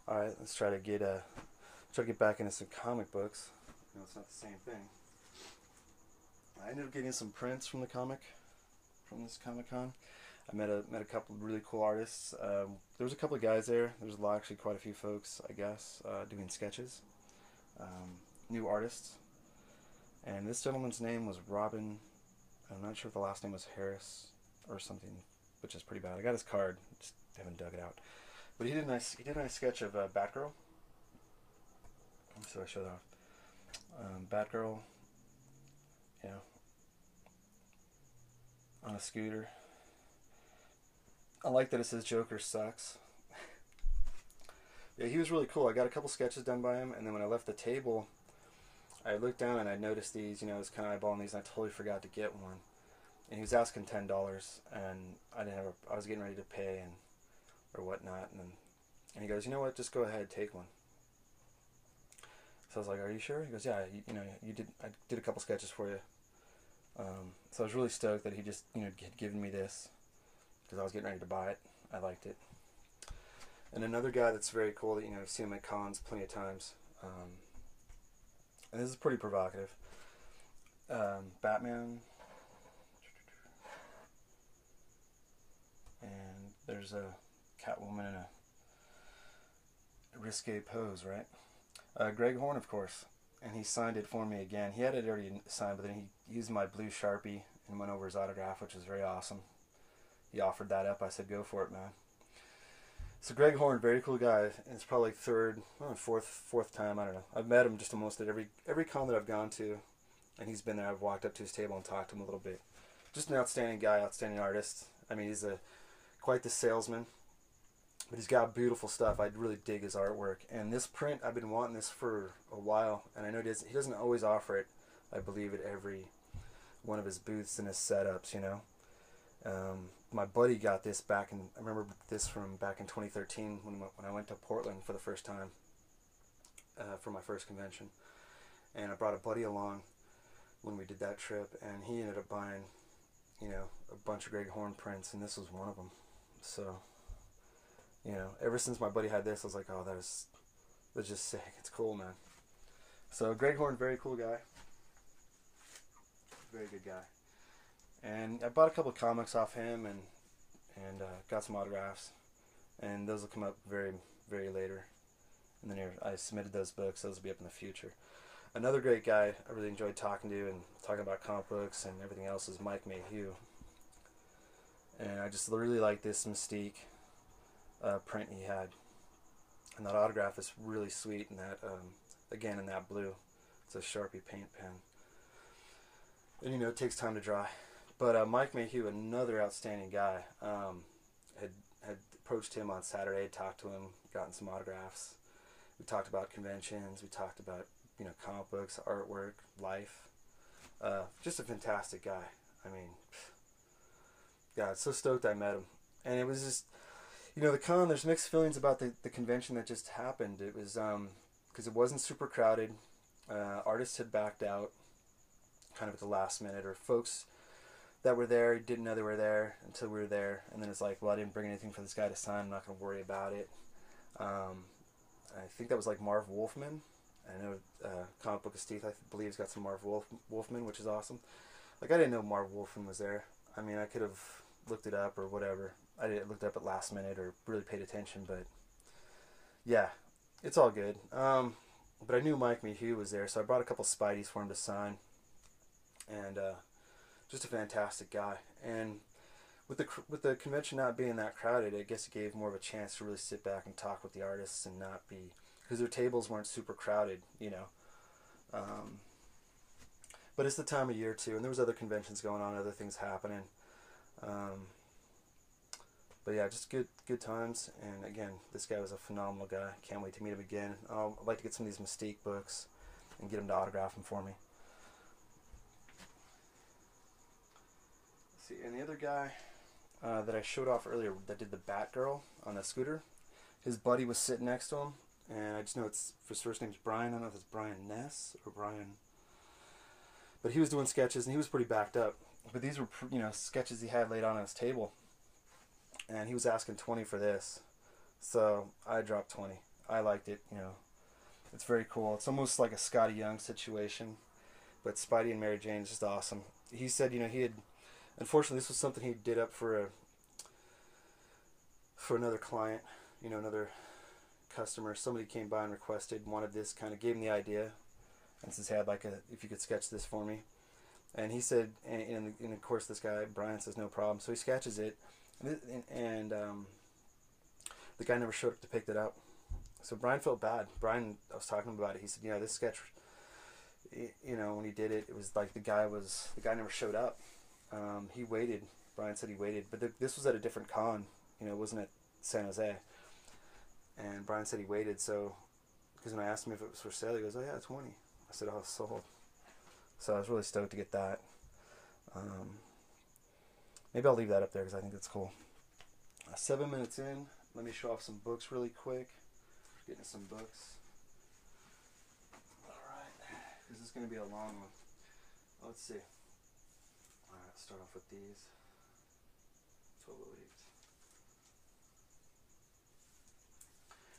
All right, let's try to get back into some comic books. No, it's not the same thing. I ended up getting some prints from the comic from this Comic Con. I met a couple of really cool artists. There was a couple of guys there. There's a lot, actually, quite a few folks, I guess, doing sketches. New artists, and this gentleman's name was Robin. I'm not sure if the last name was Harris or something, which is pretty bad. I got his card, just haven't dug it out. But he did a nice sketch of Batgirl. So I showed off Batgirl, you know, on a scooter. I like that it says Joker sucks. Yeah, he was really cool. I got a couple sketches done by him, and then when I left the table, I looked down and I noticed these. I was kind of eyeballing these, and I totally forgot to get one. And he was asking $10, and I didn't have. I was getting ready to pay and or whatnot, and he goes, you know what, just go ahead, take one. So I was like, are you sure? He goes, yeah, you did. I did a couple sketches for you. So I was really stoked that he just had given me this because I was getting ready to buy it. I liked it. And another guy that's very cool that I've seen him at cons plenty of times. And this is pretty provocative. Batman, and there's a Catwoman in a risque pose, right? Greg Horn, of course, and he signed it for me again. He had it already signed, but then he used my blue Sharpie and went over his autograph, which was very awesome. He offered that up. I said, go for it, man. So Greg Horn, very cool guy. And it's probably fourth time. I don't know. I've met him just almost at every con that I've gone to, and he's been there. I've walked up to his table and talked to him a little bit. Just an outstanding guy, outstanding artist. I mean, he's quite the salesman, but he's got beautiful stuff. I really dig his artwork. And this print, I've been wanting this for a while, and I know he doesn't always offer it. I believe at every one of his booths and his setups. My buddy got this back in. I remember this from back in 2013 when I went to Portland for the first time for my first convention, and I brought a buddy along when we did that trip, and he ended up buying, a bunch of Greg Horn prints, and this was one of them. So, ever since my buddy had this, I was like, oh, that's just sick. It's cool, man. So Greg Horn, very cool guy, very good guy. And I bought a couple of comics off him and got some autographs, and those will come up very, very later. And then I submitted those books; those will be up in the future. Another great guy I really enjoyed talking to and talking about comic books and everything else is Mike Mayhew. And I just really like this Mystique print he had, and that autograph is really sweet. And that again in that blue, it's a Sharpie paint pen, and it takes time to dry. But Mike Mayhew, another outstanding guy, had approached him on Saturday, talked to him, gotten some autographs. We talked about conventions. We talked about comic books, artwork, life. Just a fantastic guy. I mean, yeah, so stoked I met him. And it was just, the con. There's mixed feelings about the convention that just happened. It was because it wasn't super crowded. Artists had backed out, kind of at the last minute, or folks that were there didn't know they were there until we were there, and then it's like, well, I didn't bring anything for this guy to sign. I'm not going to worry about it. I think that was like Marv Wolfman. I know Comic Book of Steve, I believe, has got some Marv Wolfman, which is awesome. Like, I didn't know Marv Wolfman was there. I mean, I could have looked it up or whatever. I looked it up at last minute or really paid attention, but yeah, it's all good. But I knew Mike Mayhew was there, so I brought a couple Spideys for him to sign, and just a fantastic guy. And with the convention not being that crowded, I guess it gave more of a chance to really sit back and talk with the artists and not be, because their tables weren't super crowded, But it's the time of year too, and there was other conventions going on, other things happening. But yeah, just good times. And again, this guy was a phenomenal guy. Can't wait to meet him again. I'd like to get some of these Mystique books and get him to autograph them for me. Let's see, and the other guy that I showed off earlier that did the Batgirl on a scooter, his buddy was sitting next to him, and I just know his first name's Brian. I don't know if it's Brian Ness or Brian, but he was doing sketches and he was pretty backed up. But these were sketches he had laid on his table, and he was asking 20 for this, so I dropped 20. I liked it. You know, it's very cool. It's almost like a Scotty Young situation, but Spidey and Mary Jane is just awesome. He said, you know, he had, unfortunately, this was something he did up for another client, you know, another customer. Somebody came by and requested, wanted this, kind of gave him the idea, and says, hey, I'd like if you could sketch this for me. And he said, and of course this guy Brian says no problem. So he sketches it, and the guy never showed up to pick it up. So Brian felt bad. Brian, I was talking about it. He said, you know, this sketch, you know, when he did it, it was like the guy never showed up. He waited. Brian said he waited, but this was at a different con. You know, it wasn't at San Jose. And Brian said he waited. So because when I asked him if it was for sale, he goes, oh yeah, 20. I said, oh, it's sold. So I was really stoked to get that. Maybe I'll leave that up there because I think that's cool. 7 minutes in, let me show off some books really quick. Getting some books. Alright, this is going to be a long one. Let's see. Alright, start off with these. 1208.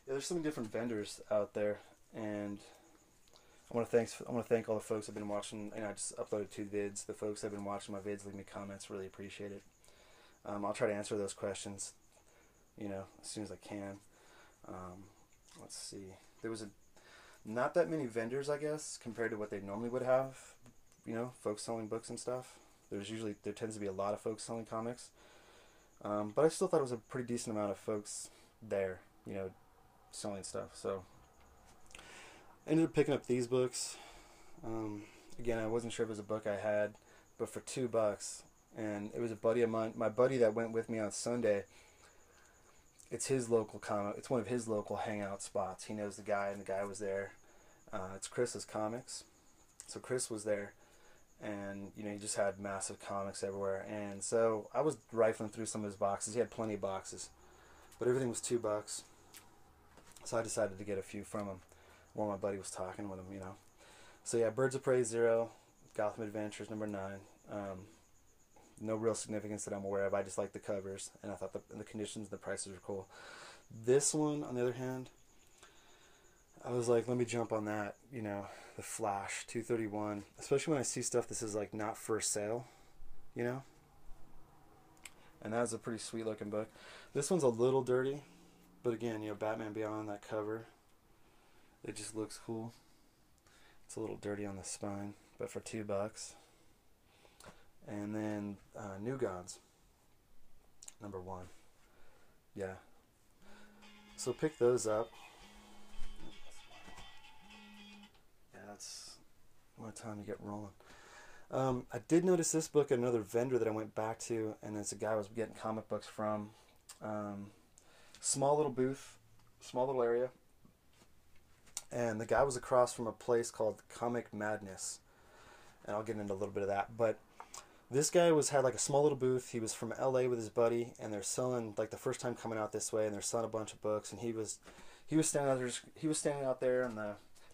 Yeah, there's some different vendors out there, and I want to thank all the folks that have been watching. And I just uploaded 2 vids. The folks that have been watching my vids, leave me comments. Really appreciate it. I'll try to answer those questions, you know, as soon as I can. Let's see. There was not that many vendors, I guess, compared to what they normally would have. You know, folks selling books and stuff. There tends to be a lot of folks selling comics. But I still thought it was a pretty decent amount of folks there, you know, selling stuff. So I ended up picking up these books. Again, I wasn't sure if it was a book I had, but for $2, and it was a buddy of mine, my buddy that went with me on Sunday. It's his local comic. It's one of his local hangout spots. He knows the guy, and the guy was there. It's Chris's Comics. So Chris was there, and you know, he just had massive comics everywhere. And so I was rifling through some of his boxes. He had plenty of boxes, but everything was $2. So I decided to get a few from him while my buddy was talking with him, you know. So yeah, Birds of Prey 0, Gotham Adventures number 9. No real significance that I'm aware of. I just like the covers, and I thought the conditions, the prices were cool. This one, on the other hand, I was like, let me jump on that. You know, the Flash 231, especially when I see stuff this is like not for sale, you know. And that's a pretty sweet looking book. This one's a little dirty, but again, you know, Batman Beyond, that cover, it just looks cool. It's a little dirty on the spine, but for $2. And then New Gods, number 1. Yeah. So pick those up. Yeah, that's more time to get rolling. I did notice this book at another vendor that I went back to, and it's a guy I was getting comic books from. Small little booth, small little area. And the guy was across from a place called Comic Madness. And I'll get into a little bit of that. But this guy had like a small little booth. He was from LA with his buddy, and they're selling, like, the first time coming out this way, and they're selling a bunch of books. And he was standing out there and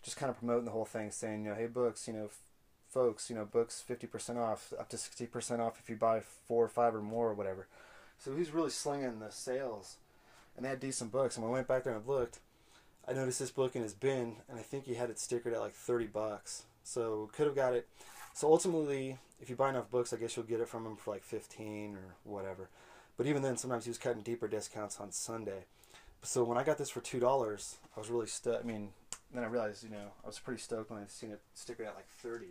just kind of promoting the whole thing, saying, you know, hey, books, you know, folks, you know, books 50% off, up to 60% off if you buy 4 or 5 or more or whatever. So he's really slinging the sales, and they had decent books. And when I went back there and looked, I noticed this book in his bin, and I think he had it stickered at like $30. So could have got it. So ultimately, if you buy enough books, I guess you'll get it from him for like 15 or whatever. But even then, sometimes he was cutting deeper discounts on Sunday. So when I got this for $2, I was really stoked. I mean, then I realized, you know, I was pretty stoked when I seen it stickered at like 30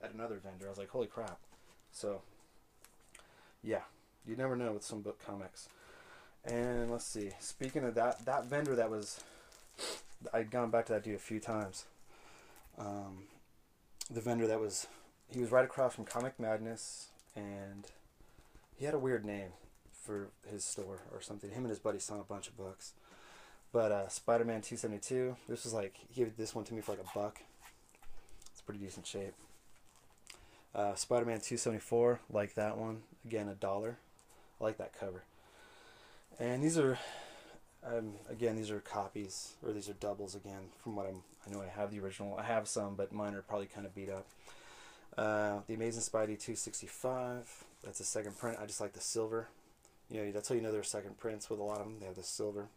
at another vendor. I was like, holy crap. So yeah, you never know with some book comics. And let's see. Speaking of that vendor that was, I'd gone back to that dude a few times. The vendor that was, he was right across from Comic Madness, and he had a weird name for his store or something. Him and his buddy selling a bunch of books. But Spider-Man 272, this was like, he gave this one to me for like $1. It's pretty decent shape. Spider-Man 274, like that one. Again, $1. I like that cover. And these are, again, these are copies, or these are doubles again, from what I know I have the original. I have some, but mine are probably kind of beat up. The Amazing Spidey 265, that's a second print. I just like the silver. You know, that's how you know they're second prints with a lot of them. They have the silver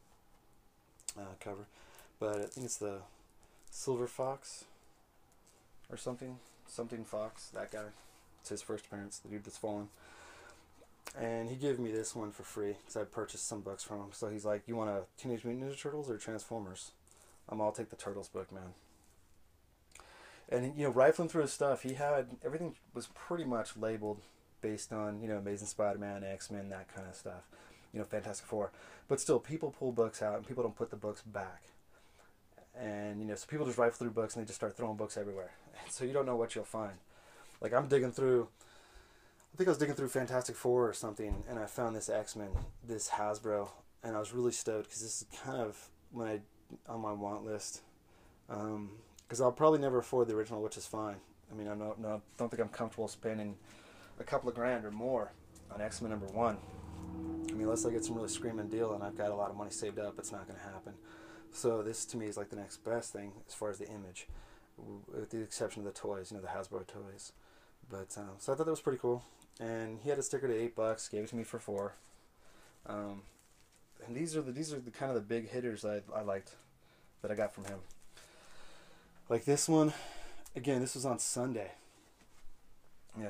cover. but I think it's the Silver Fox or something Fox. That guy. It's his first appearance. The dude that's fallen. And he gave me this one for free because I purchased some books from him. So he's like, "You want a Teenage Mutant Ninja Turtles or Transformers?" I'll take the Turtles book, man. And rifling through his stuff, he had everything was pretty much labeled based on Amazing Spider-Man, X-Men, that kind of stuff. Fantastic Four. But still, people pull books out and people don't put the books back. And so people just rifle through books and they just start throwing books everywhere. And so you don't know what you'll find. Like I'm digging through. I think I was digging through Fantastic Four or something, and I found this X-Men, this Hasbro, and I was really stoked because this is kind of on my want list. Because I'll probably never afford the original, which is fine. I mean, don't think I'm comfortable spending a couple of grand or more on X-Men #1. I mean, unless I get some really screaming deal and I've got a lot of money saved up, it's not going to happen. So this to me is like the next best thing as far as the image, with the exception of the toys, the Hasbro toys. But so I thought that was pretty cool. And he had a sticker to $8, gave it to me for $4. And these are the kind of the big hitters I liked that I got from him. Like this one, again, this was on Sunday.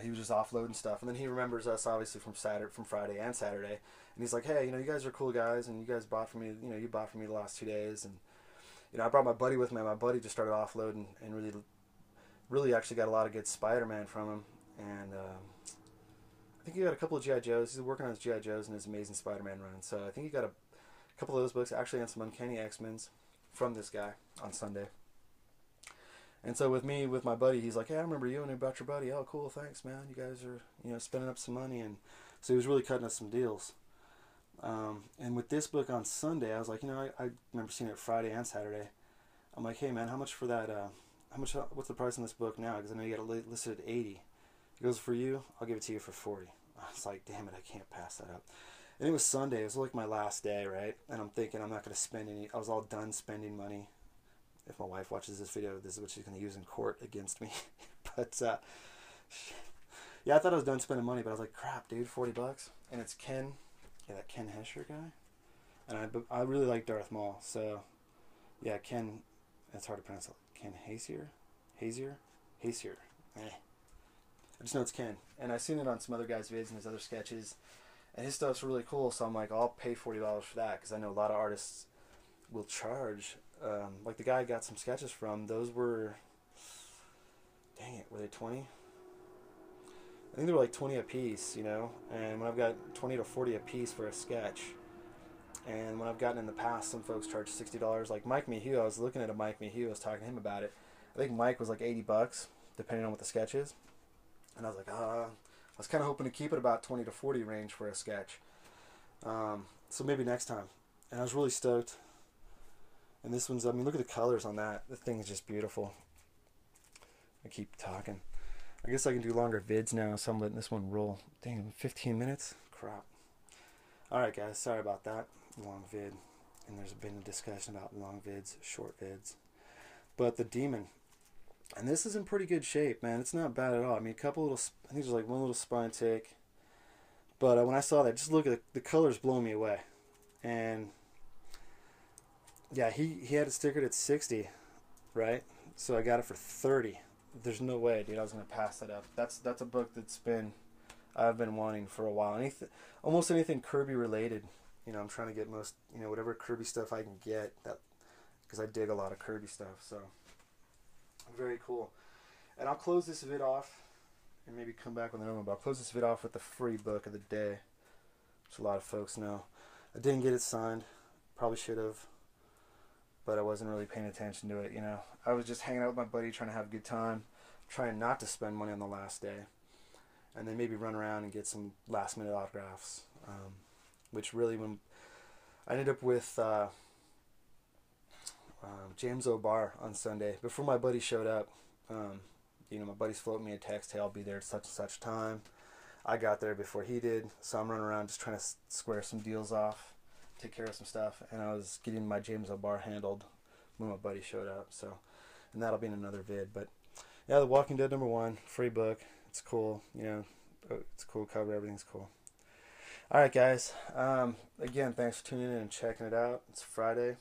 He was just offloading stuff, and then he remembers us obviously from Friday and Saturday, and he's like, "Hey, you guys are cool guys, and you guys bought from me. You bought from me the last 2 days, and I brought my buddy with me. My buddy just started offloading, and really actually got a lot of good Spider-Man from him, and I think he got a couple of G.I. Joes. He's working on his G.I. Joes and his Amazing Spider-Man run, so I think he got a couple of those books actually, and some Uncanny X-Men's from this guy on Sunday." And so with my buddy, he's like, "Hey, I remember you and about your buddy. Oh, cool, thanks, man. You guys are, spending up some money." And so he was really cutting us some deals. And with this book on Sunday, I was like, I remember seeing it Friday and Saturday. I'm like, "Hey, man, how much for that? What's the price on this book now? Because I know you got it listed at $80. He goes, "For you, I'll give it to you for $40. I was like, "Damn it, I can't pass that up." And it was Sunday. It was like my last day, right? And I'm thinking I'm not going to spend any. I was all done spending money. If my wife watches this video, this is what she's going to use in court against me. But yeah, I thought I was done spending money, but I was like, "Crap, dude, $40." And it's Ken, that Ken Hesher guy. And I really like Darth Maul, so yeah, Ken. It's hard to pronounce it. Ken Hasier. I just know it's Ken, and I've seen it on some other guys' vids and his other sketches, and his stuff's really cool. So I'm like, I'll pay $40 for that because I know a lot of artists will charge. Like the guy I got some sketches from, those were, dang it, were they 20? I think they were like 20 a piece, and when I've got 20 to 40 a piece for a sketch, and when I've gotten in the past, some folks charge $60. Like Mike Mayhew, I was looking at a Mike Mayhew, I was talking to him about it. I think Mike was like $80, depending on what the sketch is, and I was like, I was kind of hoping to keep it about 20 to 40 range for a sketch, so maybe next time. And I was really stoked. And this one's, look at the colors on that. The thing is just beautiful. I keep talking. I guess I can do longer vids now, so I'm letting this one roll. Dang, 15 minutes? Crap. Alright guys, sorry about that. Long vid. And there's been a discussion about long vids, short vids. But the Demon. And this is in pretty good shape, man. It's not bad at all. I think there's like one little spine tick. But when I saw that, just look at the colors blow me away. And yeah, he had it stickered at 60, right? So I got it for 30. There's no way, dude, I was gonna pass that up. That's a book I've been wanting for a while. Almost anything Kirby related. I'm trying to get most, whatever Kirby stuff I can get, because I dig a lot of Kirby stuff. So very cool. And I'll close this vid off, and maybe come back with another one. But I'll close this vid off with the free book of the day, which a lot of folks know. I didn't get it signed. Probably should have. But I wasn't really paying attention to it, I was just hanging out with my buddy, trying to have a good time, trying not to spend money on the last day, and then maybe run around and get some last-minute autographs, which really, when I ended up with James O'Barr on Sunday, before my buddy showed up, my buddy's floating me a text, "Hey, I'll be there at such and such time." I got there before he did, so I'm running around just trying to square some deals off, take care of some stuff, and I was getting my James O'Barr handled when my buddy showed up. So, and that'll be in another vid. But yeah, The Walking Dead #1, free book. It's cool. It's a cool cover. Everything's cool. All right, guys. Again, thanks for tuning in and checking it out. It's Friday.